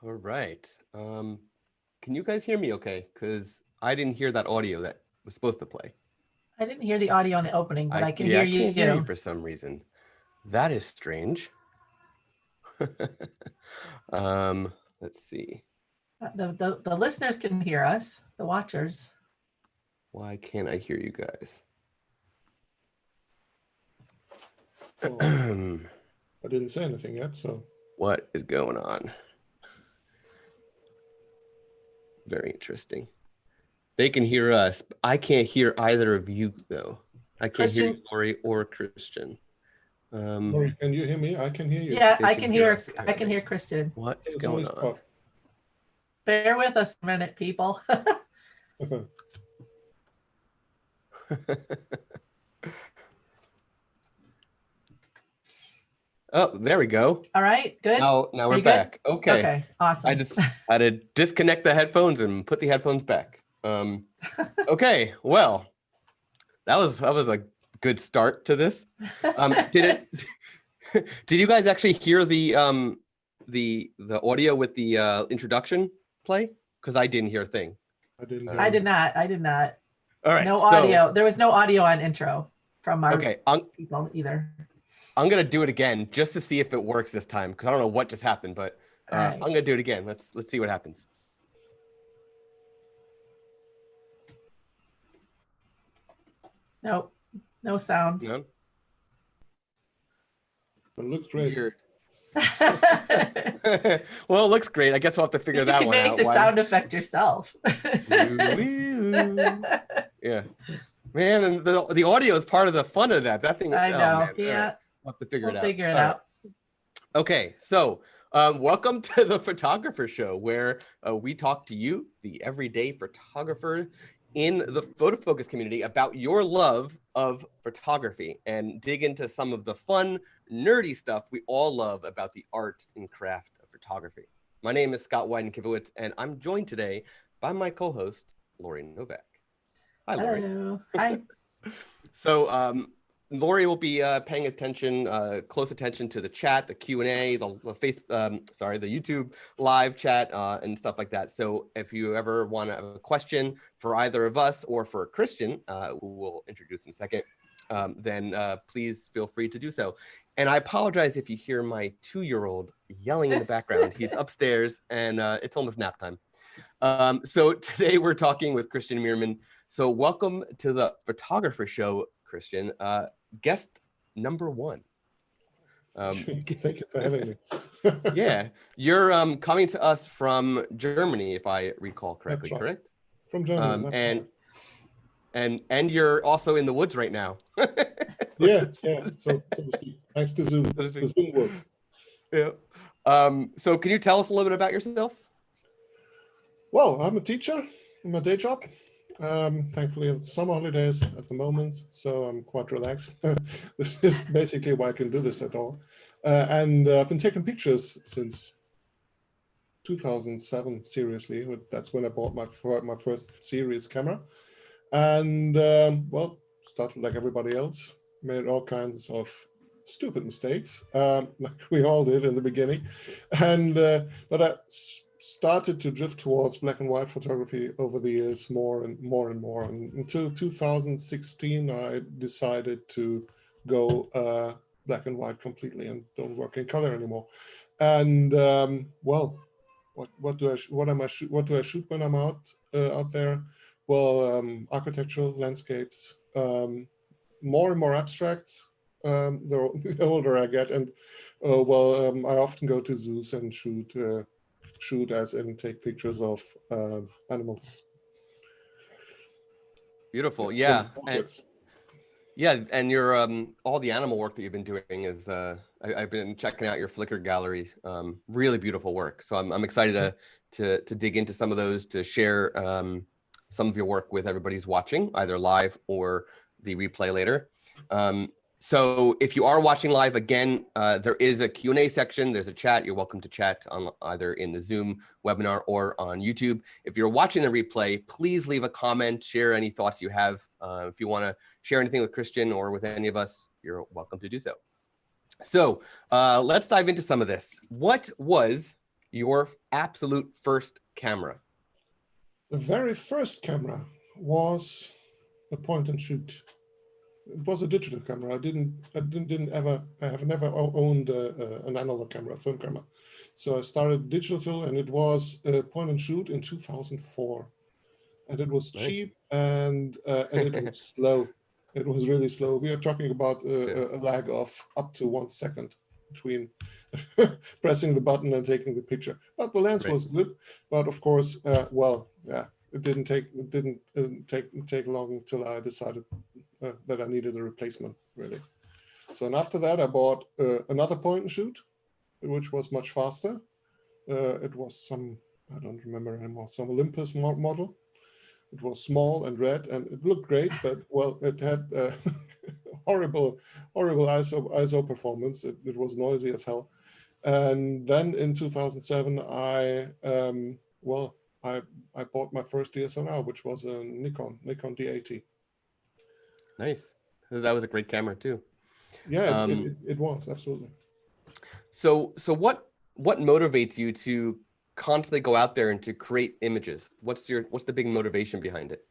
All right. Can you guys hear me okay? Because I didn't hear that audio that was supposed to play. I didn't hear the audio on the opening, but I can hear I you. can't hear you for some reason. That is strange. Let's see. The listeners can hear us, the watchers. Why can't I hear you guys? I didn't say anything yet, so. What is going on? Very interesting. They can hear us. I can't hear either of you, though. I can't hear you, Lauri or Christian. Lauri, can you hear me? I can hear you. Yeah, I can hear. I can hear Christian. What is going on? Bear with us a minute, people. Oh, there we go. All right, good. Now we're back. Okay. Okay, awesome. I just had to disconnect the headphones and put the headphones back. Okay, well, that was a good start to this. Did you guys actually hear the audio with the introduction play? Because I didn't hear a thing. I didn't. I did not. All right. No audio. There was no audio on intro from our people either. I'm gonna do it again just to see if it works this time because I don't know what just happened, but right. I'm gonna do it again. Let's see what happens. Nope, no sound. No. It looks great. Well, it looks great. I guess we'll have to figure that one out. You can make the sound effect yourself. Yeah, man, and the audio is part of the fun of that. That thing. I know. Man. Yeah. Right. We'll have to figure it out. Figure it out. Okay, so welcome to the Photographer Show, where we talk to you, the everyday photographer in the photo focus community, about your love of photography and dig into some of the fun, nerdy stuff we all love about the art and craft of photography. My name is Scott Wyden Kivowitz, and I'm joined today by my co-host, Lauri Novak. Hi, Lauri. Hello. Hi. So, Lauri will be paying attention, close attention to the chat, the Q&A, the YouTube live chat and stuff like that. So if you ever want to have a question for either of us or for Christian, who we'll introduce in a second, then please feel free to do so. And I apologize if you hear my 2-year-old yelling in the background. He's upstairs and it's almost nap time. So today we're talking with Christian Meermann. So welcome to the Photographer Show, Christian. Guest number 1. Thank you for having me. Yeah, you're coming to us from Germany, if I recall correctly. Right. Correct? From Germany. And you're also in the woods right now. yeah. So thanks to Zoom. The Zoom works. Yeah. So can you tell us a little bit about yourself? Well, I'm a teacher in my day job. Thankfully, it's summer holidays at the moment, so I'm quite relaxed. This is basically why I can do this at all. And I've been taking pictures since 2007, seriously. That's when I bought my first serious camera. And, well, started like everybody else, made all kinds of stupid mistakes, like we all did in the beginning. And but I started to drift towards black and white photography over the years, more and more. And until 2016, I decided to go black and white completely and don't work in color anymore. And well, what do I shoot when I'm out there? Well, architectural landscapes, more and more abstract. The older I get, and I often go to zoos and shoot as in take pictures of animals. Beautiful. Yeah. And your all the animal work that you've been doing is I've been checking out your Flickr gallery. Really beautiful work. So I'm excited to dig into some of those, to share some of your work with everybody who's watching, either live or the replay later. So if you are watching live, again, there is a Q&A section. There's a chat. You're welcome to chat on either in the Zoom webinar or on YouTube. If you're watching the replay, please leave a comment, share any thoughts you have. If you want to share anything with Christian or with any of us, you're welcome to do so. So let's dive into some of this. What was your absolute first camera? The very first camera was a point and shoot. It was a digital camera. I have never owned an analog camera, a film camera. So I started digital, and it was a point and shoot in 2004. And it was Nice. cheap, and it was slow. It was really slow. We are talking about a lag of up to 1 second between pressing the button and taking the picture. But the lens was good. But of course, it didn't take long until I decided that I needed a replacement, really. So, and after that, I bought another point and shoot, which was much faster. It was I don't remember anymore, some Olympus model. It was small and red, and it looked great, but well, it had horrible ISO performance. It was noisy as hell. And then in 2007, I bought my first DSLR, which was a Nikon D80. Nice. That was a great camera too. Yeah, it was, absolutely. So what motivates you to constantly go out there and to create images? What's the big motivation behind it?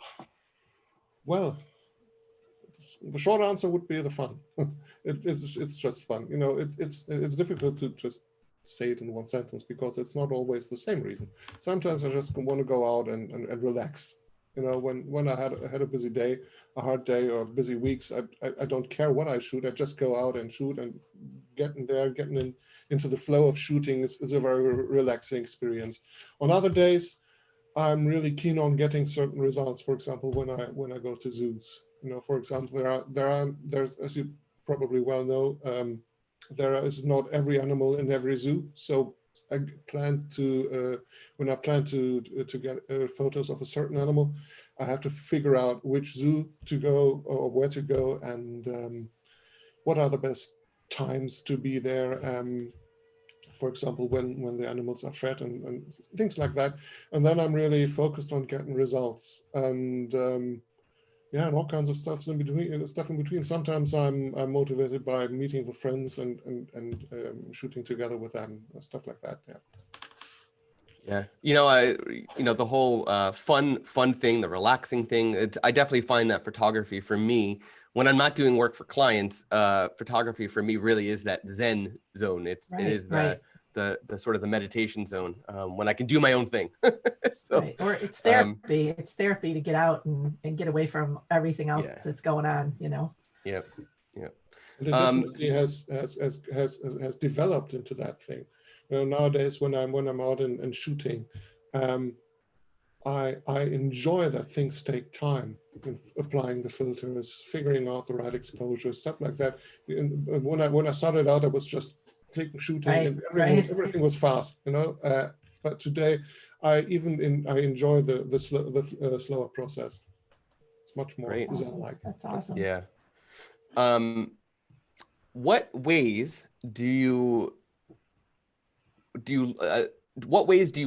Well, the short answer would be the fun. It's just fun. You know, it's difficult to just say it in one sentence because it's not always the same reason. Sometimes I just want to go out and relax. You know, when I had a busy day, a hard day, or busy weeks, I don't care what I shoot. I just go out and shoot, and getting into the flow of shooting is a very relaxing experience. On other days, I'm really keen on getting certain results. For example, when I go to zoos, you know, for example, there's, as you probably well know, there is not every animal in every zoo. So I plan to when I plan to get photos of a certain animal, I have to figure out which zoo to go or where to go, and what are the best times to be there. For example, when the animals are fed and things like that. And then I'm really focused on getting results, and and all kinds of stuff in between. Sometimes I'm motivated by meeting with friends and shooting together with them, stuff like that. Yeah, the whole fun thing, the relaxing thing. I definitely find that photography for me, when I'm not doing work for clients, photography for me really is that Zen zone. It is the sort of the meditation zone, when I can do my own thing. So, right. Or it's therapy. It's therapy to get out and get away from everything else that's going on. You know. Yeah. And it definitely has developed into that thing. You know, nowadays when I'm out and shooting, I enjoy that things take time in applying the filters, figuring out the right exposure, stuff like that. And when I started out, I was just clicking, shooting, and everything was fast, you know. But today, I enjoy the slower process. It's much more zen-like. That's awesome. Yeah. What ways do you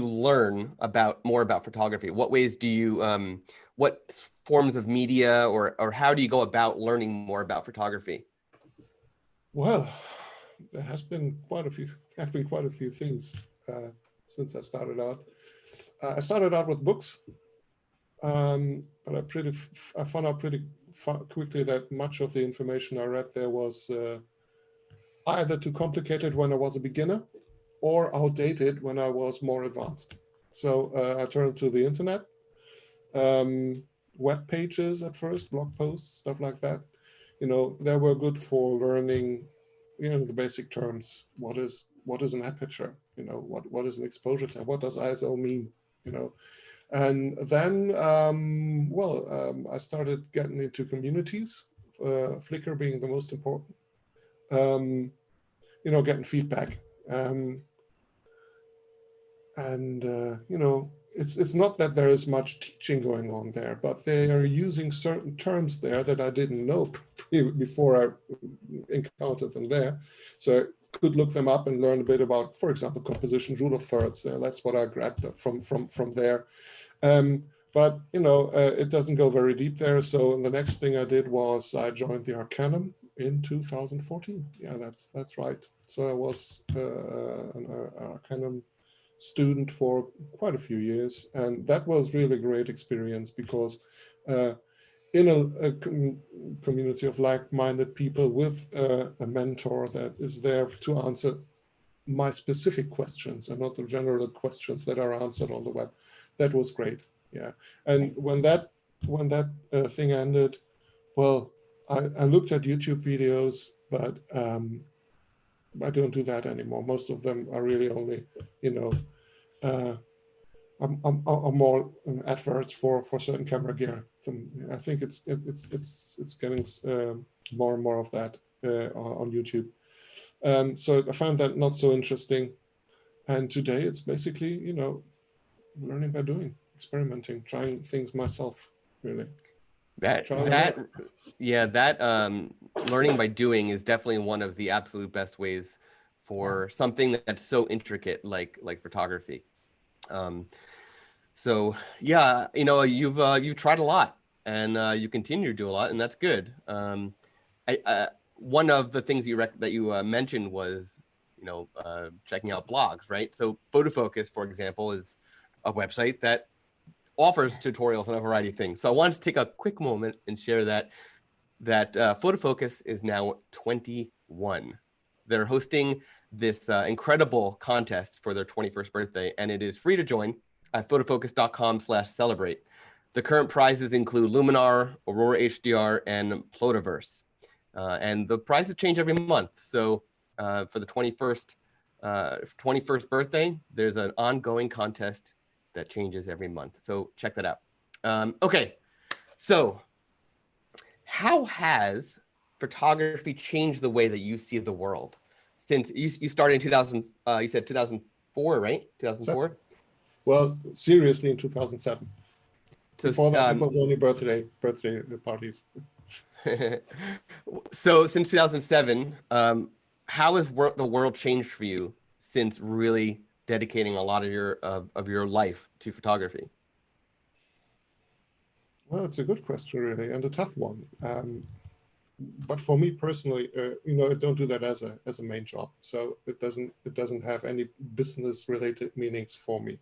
learn more about photography? What ways do you what forms of media or how do you go about learning more about photography? Well, there have been quite a few things since I started out. I started out with books, but I found out pretty quickly that much of the information I read there was either too complicated when I was a beginner, or outdated when I was more advanced. So I turned to the internet, web pages at first, blog posts, stuff like that. You know, they were good for learning, you know, the basic terms. What is an aperture? You know, what is an exposure time? What does ISO mean? You know, and then I started getting into communities, Flickr being the most important. You know, getting feedback. You know, it's not that there is much teaching going on there, but they are using certain terms there that I didn't know before I encountered them there. So I could look them up and learn a bit about, for example, composition, rule of thirds. That's what I grabbed from there. But you know, it doesn't go very deep there. So the next thing I did was I joined the Arcanum in 2014. Yeah, that's right. So I was an Arcanum student for quite a few years, and that was really a great experience because in a community of like-minded people with a mentor that is there to answer my specific questions and not the general questions that are answered on the web. That was great. Yeah. And when that thing ended, well, I looked at YouTube videos, but I don't do that anymore. Most of them are really only, are more adverts for certain camera gear. I think it's getting more and more of that on YouTube. So I found that not so interesting. And today it's basically, learning by doing, experimenting, trying things myself, really. Learning by doing is definitely one of the absolute best ways for something that's so intricate like photography. So yeah, you've tried a lot, and you continue to do a lot, and that's good. One of the things that you mentioned was checking out blogs, right? So Photofocus, for example, is a website that offers tutorials on a variety of things. So I wanted to take a quick moment and share that Photofocus is now 21. They're hosting this incredible contest for their 21st birthday, and it is free to join at photofocus.com/celebrate. The current prizes include Luminar, Aurora HDR, and Plotiverse. And the prizes change every month. So for the 21st birthday, there's an ongoing contest that changes every month. So check that out. Okay, so how has photography changed the way that you see the world since you started in 2000? You said 2004, right? 2004. Well, seriously, in 2007. So, before that, it was only birthday parties. So since 2007, how has the world changed for you since really dedicating a lot of your life to photography? Well, it's a good question, really, and a tough one. But for me personally, I don't do that as a main job, so it doesn't have any business-related meanings for me.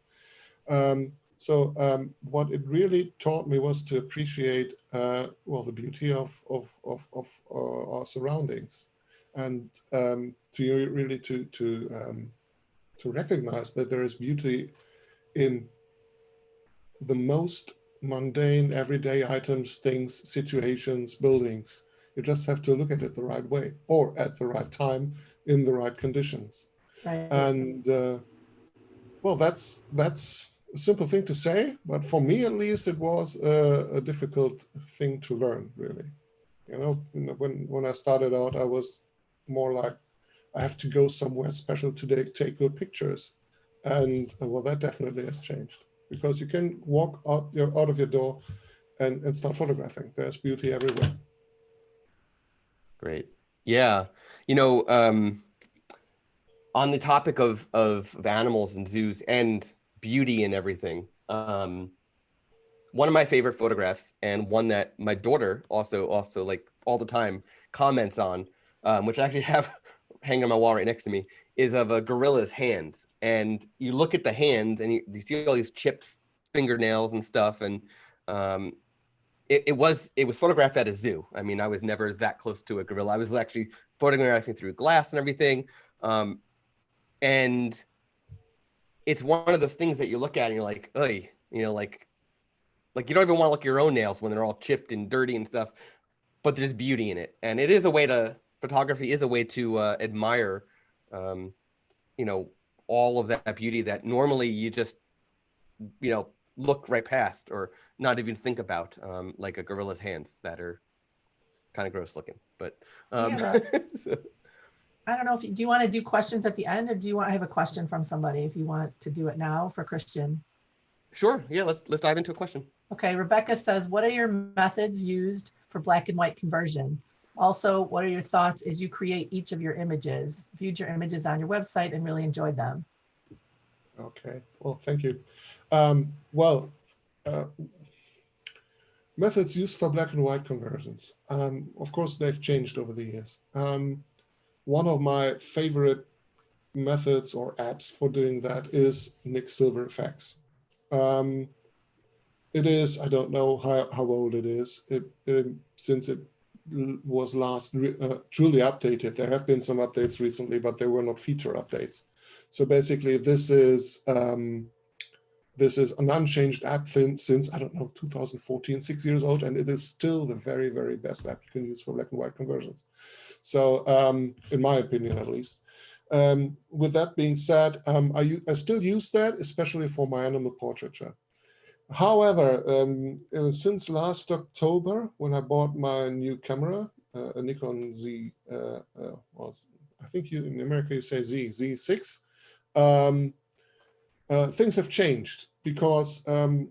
So what it really taught me was to appreciate the beauty of our surroundings, and to recognize that there is beauty in the most mundane, everyday items, things, situations, buildings. You just have to look at it the right way, or at the right time, in the right conditions. Right. And that's a simple thing to say, but for me at least, it was a difficult thing to learn, really. When I started out, I was more like, I have to go somewhere special today to take good pictures. And that definitely has changed, because you can walk out of your door and start photographing. There's beauty everywhere. Great. Yeah. On the topic of animals and zoos and beauty and everything, one of my favorite photographs, and one that my daughter also like all the time comments on, which I actually have hanging on my wall right next to me, is of a gorilla's hands. And you look at the hands and you see all these chipped fingernails and stuff. And it was photographed at a zoo. I mean, I was never that close to a gorilla. I was actually photographing through glass and everything. And it's one of those things that you look at and you're like, "Oy," like you don't even want to look at your own nails when they're all chipped and dirty and stuff, but there's beauty in it. And photography is a way to admire, all of that beauty that normally you just, look right past or not even think about, like a gorilla's hands that are kind of gross looking. But so. I don't know do you want to do questions at the end, or do you want to have a question from somebody if you want to do it now for Christian? Sure. Yeah, let's dive into a question. Okay, Rebecca says, what are your methods used for black and white conversion? Also, what are your thoughts as you create each of your images? Viewed your images on your website and really enjoyed them. Okay, well, thank you. Methods used for black and white conversions. Of course, they've changed over the years. One of my favorite methods or apps for doing that is Nick Silver Effects. It is, I don't know how old it is. Since it was last truly updated. There have been some updates recently, but they were not feature updates. So basically, this is an unchanged app since, I don't know, 2014, 6 years old, and it is still the very, very best app you can use for black and white conversions. So in my opinion, at least. With that being said, I still use that, especially for my animal portraiture. However, since last October, when I bought my new camera, a Nikon Z, I think in America you say Z6, things have changed because I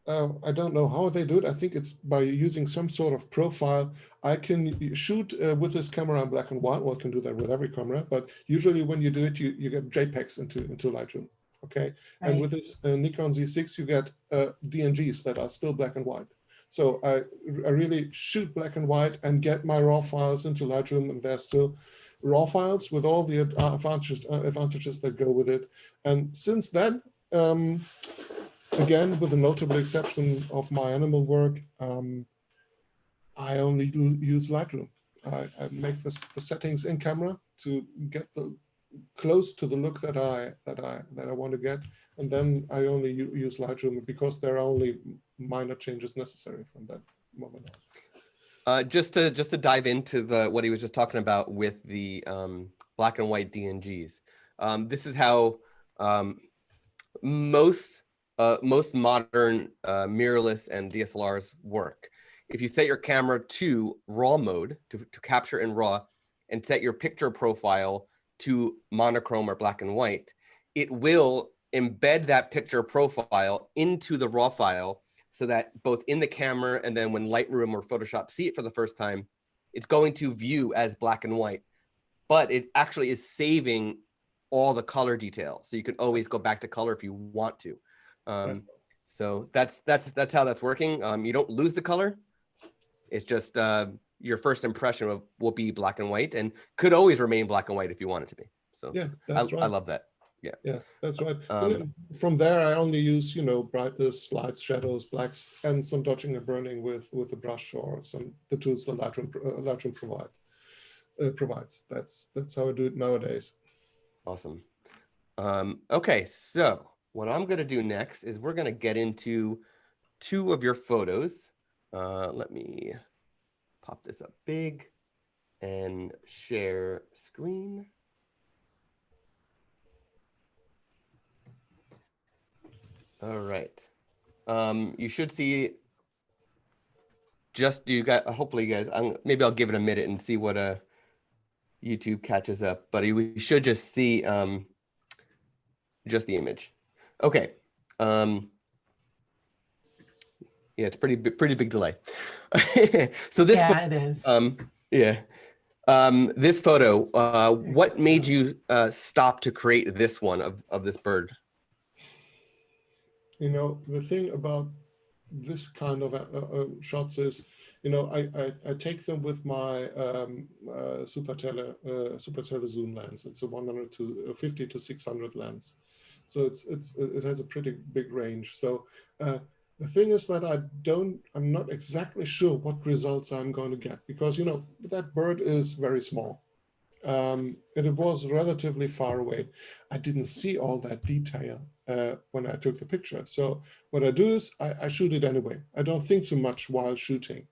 don't know how they do it. I think it's by using some sort of profile. I can shoot with this camera in black and white. Well, I can do that with every camera, but usually when you do it, you get JPEGs into Lightroom. Okay, right. And with this Nikon Z6, you get DNGs that are still black and white. So I really shoot black and white and get my raw files into Lightroom, and they're still raw files with all the advantages that go with it. And since then, again, with the notable exception of my animal work, I only use Lightroom. I make the settings in camera to get close to the look that I want to get, and then I only use Lightroom because there are only minor changes necessary from that moment on. Just to dive into what he was just talking about with the black and white DNGs. This is how most modern mirrorless and DSLRs work. If you set your camera to RAW mode, to capture in RAW, and set your picture profile to monochrome or black and white, it will embed that picture profile into the RAW file so that both in the camera and then when Lightroom or Photoshop see it for the first time, it's going to view as black and white, but it actually is saving all the color detail. So you can always go back to color if you want to. So that's how that's working. You don't lose the color. It's just your first impression will be black and white, and could always remain black and white if you want it to be. So yeah, that's right. I love that. Yeah, that's right. From there, I only use brightness, lights, shadows, blacks, and some dodging and burning with the brush or the tools that Lightroom provides. That's how I do it nowadays. Awesome. Okay, so what I'm going to do next is we're going to get into 2 of your photos. Let me pop this up big and share screen. All right. You should see hopefully you guys, maybe I'll give it a minute and see what YouTube catches up, but we should just see just the image. Okay. Yeah, it's pretty big delay. So this it is. This photo, what made you stop to create this one of this bird? The thing about this kind of shots is, I take them with my super tele zoom lens. It's a 150 to 600 lens, so it has a pretty big range. So the thing is that I'm not exactly sure what results I'm going to get, because that bird is very small. And it was relatively far away. I didn't see all that detail when I took the picture. So what I do is I shoot it anyway. I don't think too much while shooting.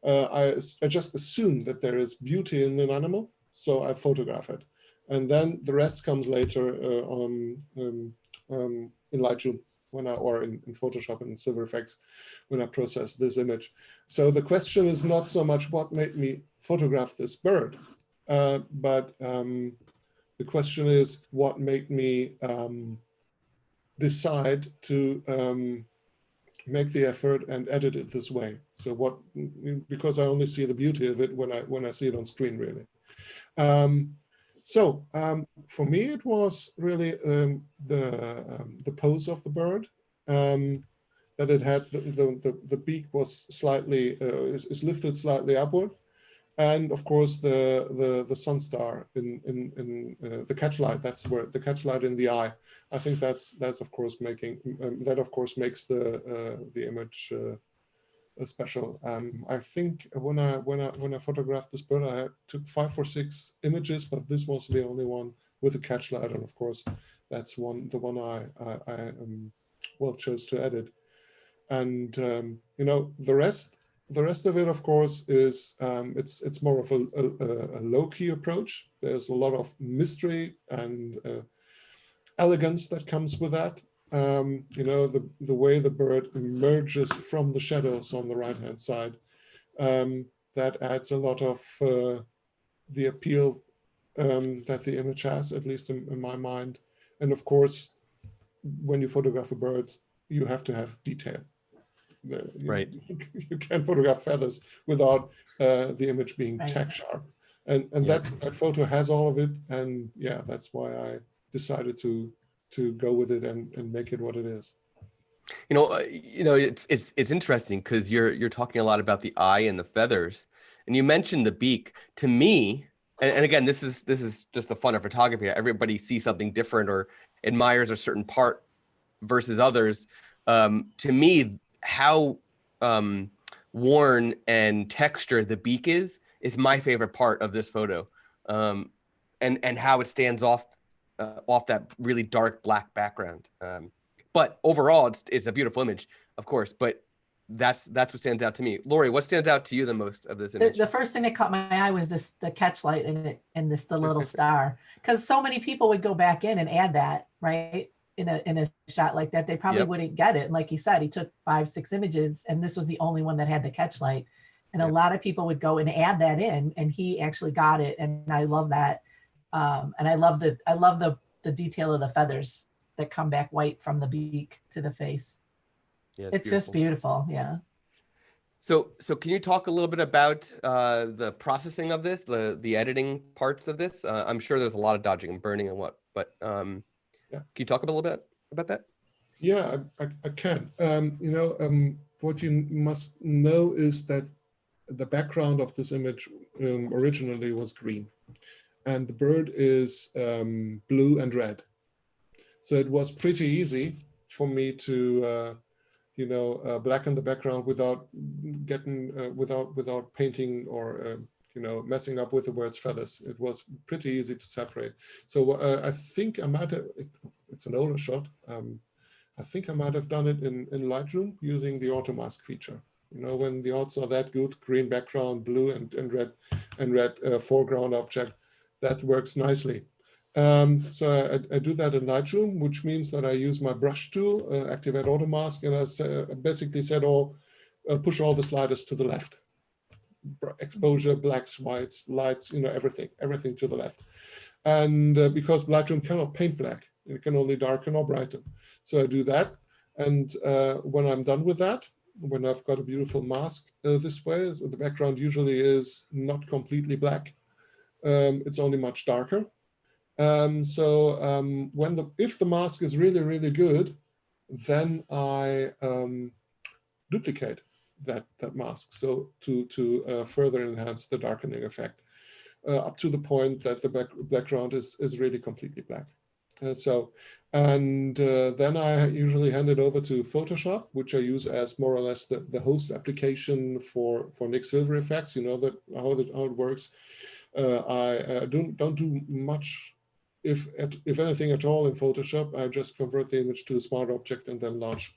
I just assume that there is beauty in an animal, so I photograph it. And then the rest comes later in Lightroom or in Photoshop and in Silver Effects when I process this image. So the question is not so much what made me photograph this bird, but the question is what made me decide to make the effort and edit it this way. So because I only see the beauty of it when I see it on screen, really. For me, it was really the pose of the bird, that it had the beak was slightly is lifted slightly upward. And of course the sun star in the catch light. That's where the catch light in the eye. I think that's of course making that of course makes the image special. I think when I photographed this bird, I took 5 or 6 images, but this was the only one with a catch light, and of course that's the one I well chose to edit. And you know, the rest of it, of course, is it's more of a low-key approach. There's a lot of mystery and elegance that comes with that. You know, the way the bird emerges from the shadows on the right-hand side, that adds a lot of the appeal that the image has, at least in my mind. And of course, when you photograph a bird, you have to have detail. Right. You can't photograph feathers without the image being Right. tack sharp. And Yeah. that photo has all of it. And yeah, that's why I decided to go with it and make it what it is. You know, it's interesting because you're talking a lot about the eye and the feathers, and you mentioned the beak. To me, and again, this is just the fun of photography. Everybody sees something different or admires a certain part versus others. To me, how worn and textured the beak is my favorite part of this photo, and how it stands off that really dark black background. But overall, it's a beautiful image, of course. But that's what stands out to me. Lauri, what stands out to you the most of this image? The first thing that caught my eye was the catch light and the little star, because so many people would go back in and add that, right, in a shot like that. They probably Yep. wouldn't get it. And like he said, he took 5, 6 images, and this was the only one that had the catch light. And Yep. a lot of people would go and add that in, and he actually got it. And I love that. And I love the detail of the feathers that come back white from the beak to the face. Yeah, It's just beautiful. Yeah. So can you talk a little bit about the processing of this, the editing parts of this? I'm sure there's a lot of dodging and burning and but can you talk a little bit about that? Yeah, I can. You know, what you must know is that the background of this image originally was green, and the bird is blue and red. So it was pretty easy for me to, you know, blacken the background without getting, without painting or, you know, messing up with the bird's feathers. It was pretty easy to separate. So I think I might have, it's an older shot. I think I might have done it in Lightroom using the auto mask feature. You know, when the odds are that good, green background, blue and red foreground object, that works nicely. So I do that in Lightroom, which means that I use my brush tool, activate auto mask, and I basically said, push all the sliders to the left. Exposure, blacks, whites, lights, you know, everything to the left. And because Lightroom cannot paint black, it can only darken or brighten. So I do that. And when I'm done with that, when I've got a beautiful mask this way, so the background usually is not completely black. It's only much darker. If the mask is really, really good, then I duplicate that mask. So to further enhance the darkening effect up to the point that the background is really completely black. Then I usually hand it over to Photoshop, which I use as more or less the host application for Nick Silver effects. You know that how it works. I don't do much, if anything at all, in Photoshop. I just convert the image to a smart object and then launch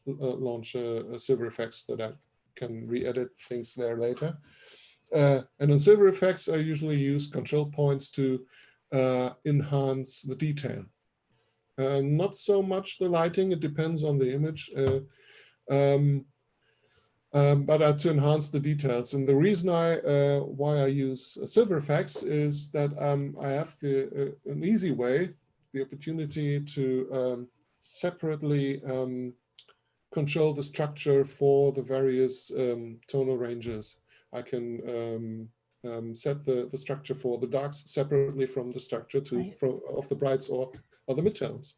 Silver effects so that I can re-edit things there later. And on Silver effects, I usually use control points to enhance the detail. Not so much the lighting, it depends on the image, but to enhance the details. And the reason why I use Silver effects is that I have an easy way, the opportunity to separately control the structure for the various tonal ranges. I can set the structure for the darks separately from the structure of the brights or the midtones.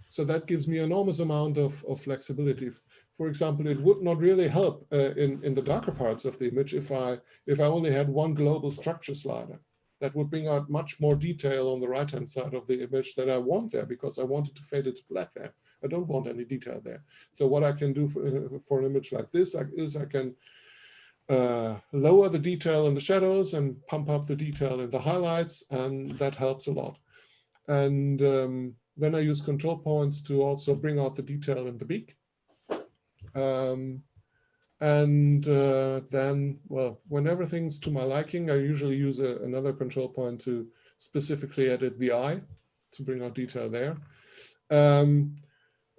So that gives me enormous amount of flexibility. for example, it would not really help in the darker parts of the image if I only had one global structure slider. That would bring out much more detail on the right-hand side of the image that I want there, because I wanted to fade it to black there. I don't want any detail there. So what I can do for an image like this is I can lower the detail in the shadows and pump up the detail in the highlights, and that helps a lot. And then I use control points to also bring out the detail in the beak. Then, well, when everything's to my liking, I usually use another control point to specifically edit the eye to bring out detail there.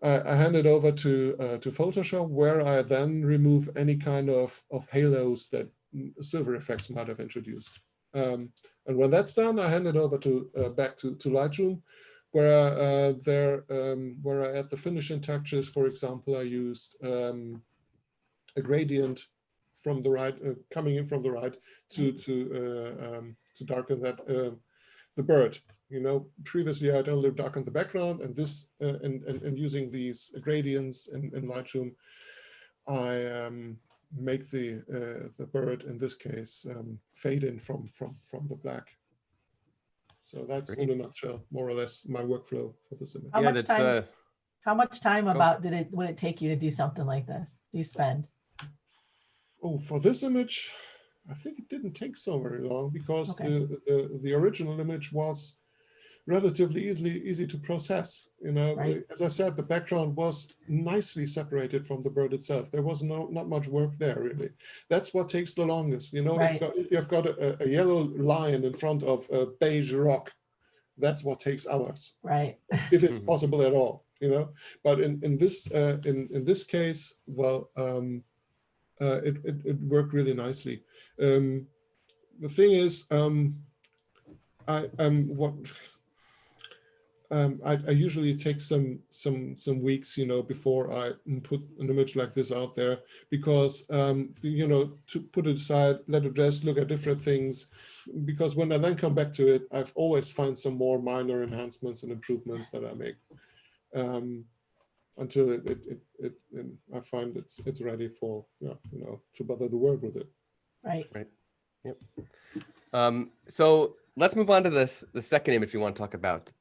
I hand it over to Photoshop, where I then remove any kind of halos that silver effects might have introduced. And when that's done, I hand it over back to Lightroom, where where I add the finishing touches. For example, I used a gradient from the right, coming in from the right to darken that the bird. You know, previously I'd only darkened the background, and this and using these gradients in Lightroom, I make the bird in this case fade in from the black. So that's in a nutshell, more or less, my workflow for this image. How much time about would it take you to do something like this? Do you spend? Oh, for this image, I think it didn't take so very long, because the original image was relatively easy to process. You know, right. As I said, the background was nicely separated from the bird itself. There was not much work there, really. That's what takes the longest. You know, right. If you've got a yellow lion in front of a beige rock, that's what takes hours. Right. If it's possible at all. You know, but in this case, well, it worked really nicely. The thing is, I usually take some weeks, you know, before I put an image like this out there, because you know, to put it aside, let it rest, look at different things, because when I then come back to it, I've always find some more minor enhancements and improvements that I make until I find it's ready for you know, to bother the world with it. Right. Right. Yep. So let's move on to the second image we want to talk about.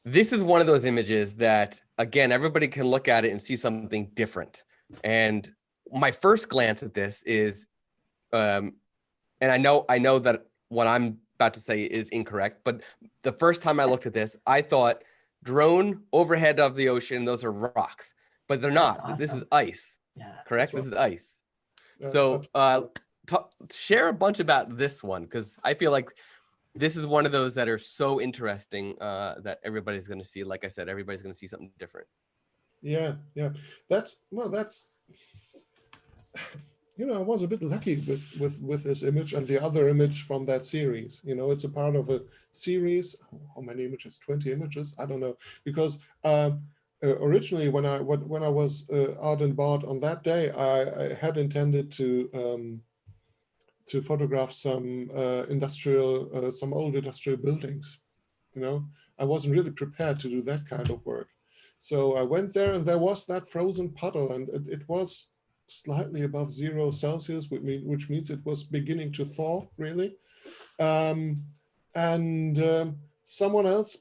This is one of those images that, again, everybody can look at it and see something different. And my first glance at this is, and I know that what I'm about to say is incorrect, but the first time I looked at this, I thought drone overhead of the ocean, those are rocks, but they're not. Awesome. This is ice. Yeah, correct? This is ice. Yeah, so share a bunch about this one, because I feel like this is one of those that are so interesting that everybody's going to see. Like I said, everybody's going to see something different. Yeah, yeah. That's you know, I was a bit lucky with this image and the other image from that series. You know, it's a part of a series. How many images? 20 images? I don't know, because originally when I was out and about on that day, I had intended to photograph some some old industrial buildings. You know, I wasn't really prepared to do that kind of work. So I went there, and there was that frozen puddle, and it was slightly above 0 Celsius, which means it was beginning to thaw, really. Someone else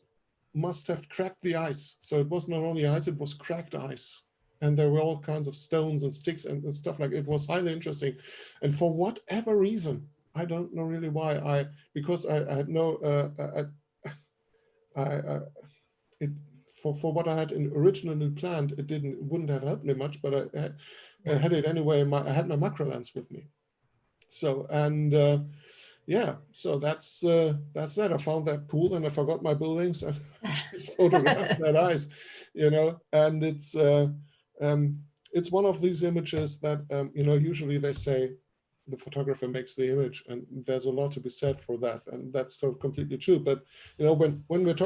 must have cracked the ice. So it was not only ice, it was cracked ice. And there were all kinds of stones and sticks and stuff like it. It was highly interesting. And for whatever reason, I don't know really why, because I had no, for what I had originally planned, it wouldn't have helped me much, but I had it anyway. I had my macro lens with me. So, and yeah, so that's that. I found that pool and I forgot my buildings and photographed that ice, you know, and it's one of these images that, you know, usually they say the photographer makes the image, and there's a lot to be said for that. And that's so completely true. But, you know, when we're not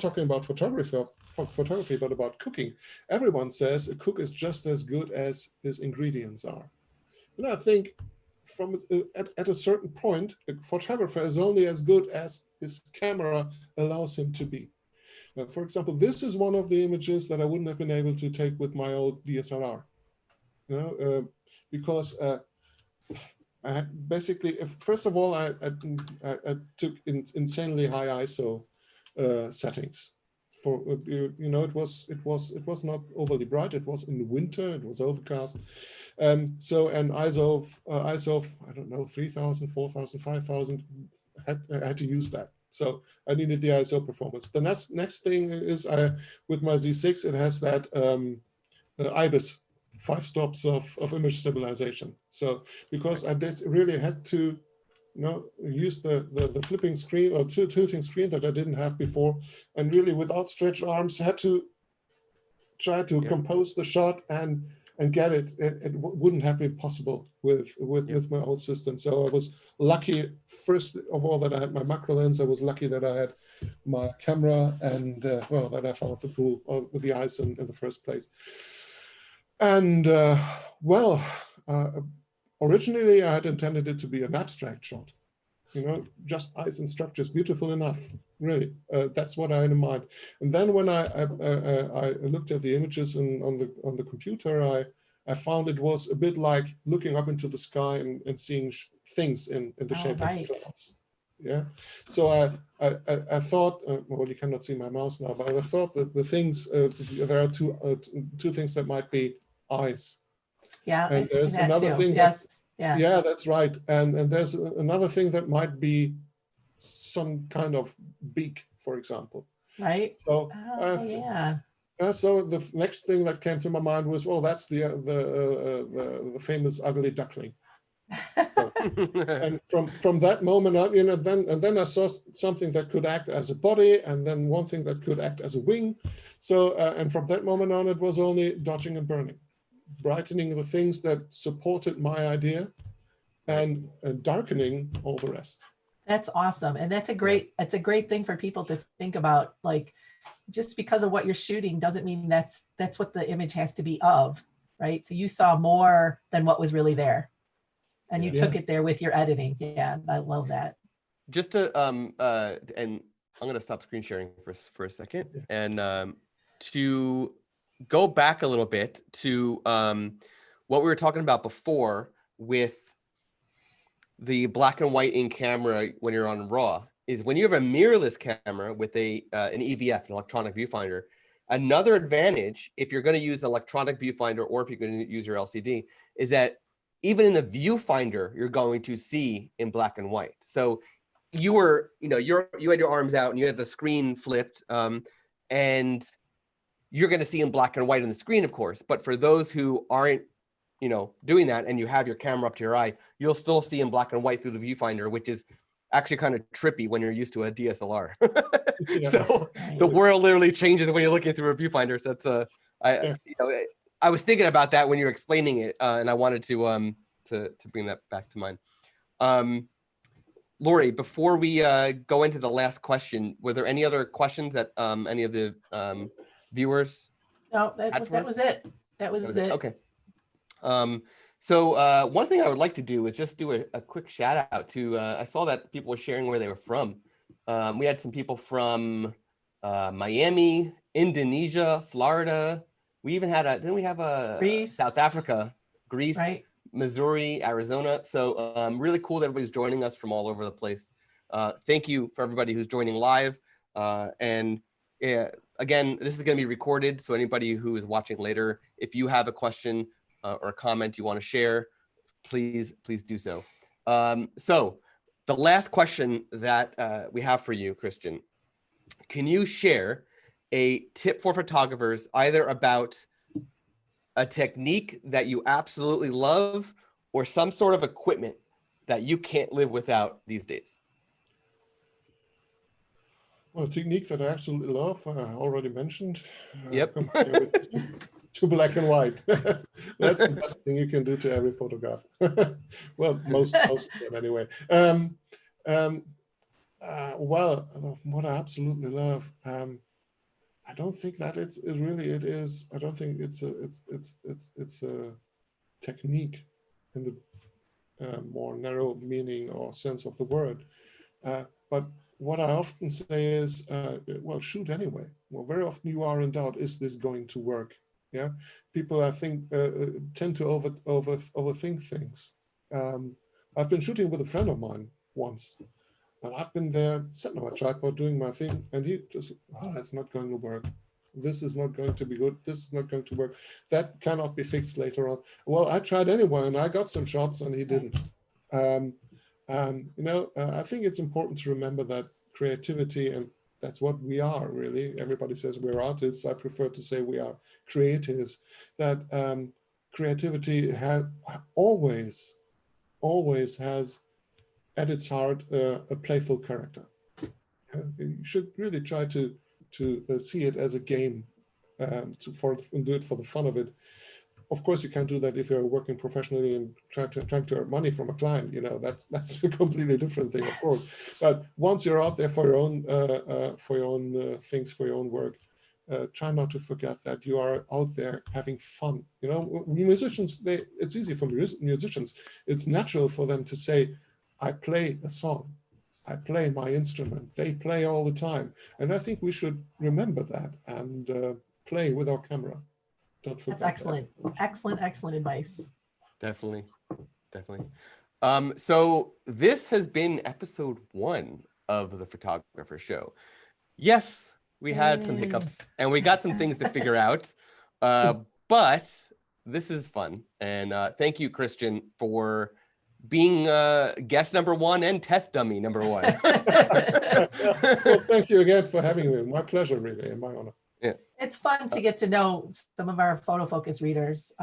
talking about photography, but about cooking, everyone says a cook is just as good as his ingredients are. And I think at a certain point, a photographer is only as good as his camera allows him to be. For example, this is one of the images that I wouldn't have been able to take with my old DSLR. you know, because I had basically, first of all, I took insanely high ISO settings. For you know, it was not overly bright. It was in winter. It was overcast. So an ISO of I don't know 3,000, 4,000, 5,000. I had to use that. So I needed the ISO performance. The next thing is with my Z6, it has that IBIS 5 stops of image stabilization. So because I just really had to, you know, use the flipping screen or tilting screen that I didn't have before, and really with outstretched arms had to try to compose the shot and get it. It wouldn't have been possible with my old system. So I was lucky, first of all, that I had my macro lens. I was lucky that I had my camera, and well, that I found the tool with the eyes in the first place. And well, originally I had intended it to be an abstract shot, you know, just eyes and structures, beautiful enough, really. That's what I had in mind. And then when I looked at the images on the computer, I found it was a bit like looking up into the sky and seeing things in the shape of the clouds. Yeah. So I thought, well, you cannot see my mouse now, but I thought that the things, there are two things that might be eyes. Yeah, and there's another thing. Yes. Yeah, that's right. And there's another thing that might be some kind of beak, for example. Right. So yeah. So the next thing that came to my mind was, well, that's the famous ugly duckling. So, and from that moment on, you know, then I saw something that could act as a body, and then one thing that could act as a wing. So and from that moment on, it was only dodging and burning, brightening the things that supported my idea, and darkening all the rest. That's awesome, and that's a great thing for people to think about. Like, just because of what you're shooting doesn't mean that's what the image has to be of, right? So you saw more than what was really there, and you took it there with your editing. Yeah, I love that. Just to and I'm going to stop screen sharing for a second, and to go back a little bit to what we were talking about before with the black and white in camera when you're on RAW, is when you have a mirrorless camera with an EVF, an electronic viewfinder. Another advantage, if you're going to use electronic viewfinder or if you're going to use your LCD, is that even in the viewfinder, you're going to see in black and white. So you were, you had your arms out and you had the screen flipped, and you're going to see in black and white on the screen, of course. But for those who aren't, doing that, and you have your camera up to your eye, you'll still see in black and white through the viewfinder, which is actually kind of trippy when you're used to a DSLR. So the world literally changes when you're looking through a viewfinder. So that's I was thinking about that when you were explaining it, and I wanted to bring that back to mind. Lauri, before we go into the last question, were there any other questions that any of the viewers? No, that was it. That was it. Okay. So one thing I would like to do is just do a quick shout out to, I saw that people were sharing where they were from. We had some people from Miami, Indonesia, Florida. We even had didn't we have Greece, South Africa, Greece, right? Missouri, Arizona. So really cool that everybody's joining us from all over the place. Thank you for everybody who's joining live. And again, this is going to be recorded. So anybody who is watching later, if you have a question or a comment you want to share, please do so. So the last question that we have for you, Christian, can you share a tip for photographers either about a technique that you absolutely love or some sort of equipment that you can't live without these days? Well, techniques that I absolutely love, I already mentioned. Yep. To black and white. That's the best thing you can do to every photograph. Well, most of them anyway. Well, what I absolutely love, I don't think that it is. I don't think it's a technique in the more narrow meaning or sense of the word. But what I often say is, well, shoot anyway. Well, very often you are in doubt, is this going to work? Yeah, people I think tend to overthink things. I've been shooting with a friend of mine once, and I've been there sitting on my tripod doing my thing, and he just, oh, that's not going to work. This is not going to be good. This is not going to work. That cannot be fixed later on. Well, I tried anyway, and I got some shots, and he didn't. I think it's important to remember that creativity, and that's what we are really. Everybody says we're artists. I prefer to say we are creatives. That creativity always has at its heart a playful character. You should really try to see it as a game, and do it for the fun of it. Of course, you can't do that if you're working professionally and trying to earn money from a client. That's a completely different thing, of course. But once you're out there for your own things, for your own work, try not to forget that you are out there having fun. Musicians, it's easy for musicians. It's natural for them to say, I play a song, I play my instrument. They play all the time. And I think we should remember that and play with our camera. Don't forget That's excellent. that. Excellent advice. Definitely. So this has been episode 1 of the Photographer Show. Yes, we had some hiccups and we got some things to figure out, but this is fun. And thank you, Christian, for being guest number 1 and test dummy number 1. Well, thank you again for having me. My pleasure, really, and my honor. Yeah. It's fun to get to know some of our photo focus readers.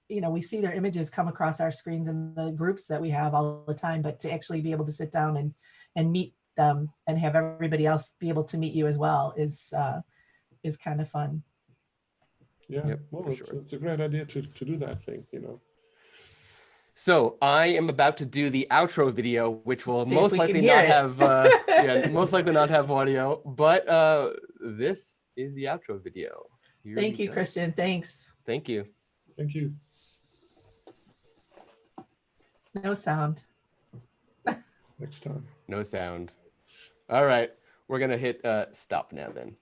We see their images come across our screens in the groups that we have all the time, but to actually be able to sit down and meet them and have everybody else be able to meet you as well is kind of fun. Yeah, Yep, well, sure. it's a great idea to do that thing, So I am about to do the outro video, which will See if most we likely can hear not it. have most likely not have audio, but this is the outro video. Here Thank we you, go. Christian. Thanks. Thank you. Thank you. No sound. Next time. No sound. All right, we're gonna hit stop now then.